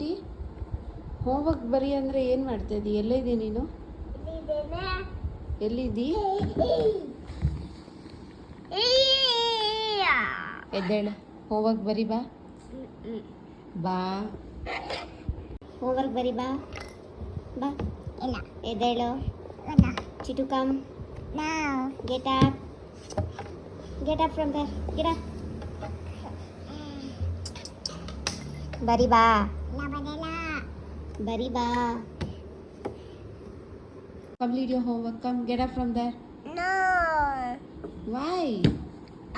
ಚಿಟಿ homework ಬರಿ ಅಂದರೆ ಏನು ಮಾಡ್ತಾ ಇದ್ದೀ? ಎಲ್ಲಿದ್ದೀ ನೀನು? ಎಲ್ಲಿದ್ದೀ? ಎದ್ದೇಳು, ಹೋಮ್ವರ್ಕ್ ಬರಿ ಬಾ. ಬಾ ಹೋಮ್ವರ್ಕ್ ಬರಿ ಬಾ. ಬಾ ಇಲ್ಲ ಎದ್ದೇಳು. ಚಿಟು come now. Get up. Get up from there. Get up. Bari ba. La badala. Bari ba. Complete your homework. Come, get up from there. No. Why?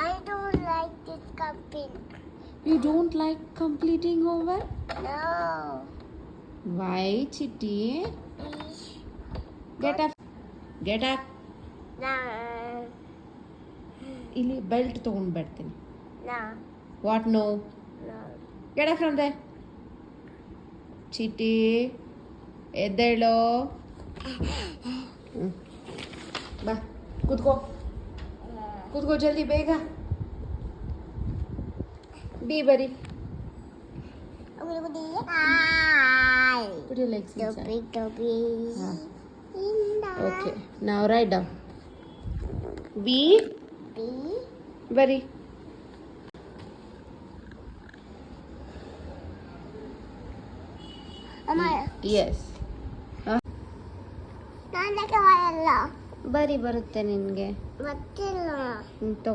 I don't like this camping. You don't like completing homework? No. Why, Chitti? Please. Get up. Get up. No. ಇಲ್ಲಿ belt ತೊಗೊಂಡು ಬರ್ತೀನಿ. No. What no? No. Get up from there. Chiti ಎದ್ದೇಳೋ. ಬಾ ಕೂತ್ಕೋ, ಕೂತ್ಕೋ ಜಲ್ದಿ ಬೇಗ. B ಬರಿ. Hi. Put your legs inside. Toby. Okay. Now write down. B. B. Bari. Amma. Yes. ನಾನು ಬರಲ್ಲ. ಬರಿ ಬರುತ್ತೆ ನಿನಗೆ. ಗೊತ್ತಿಲ್ಲ. ತಗೋ.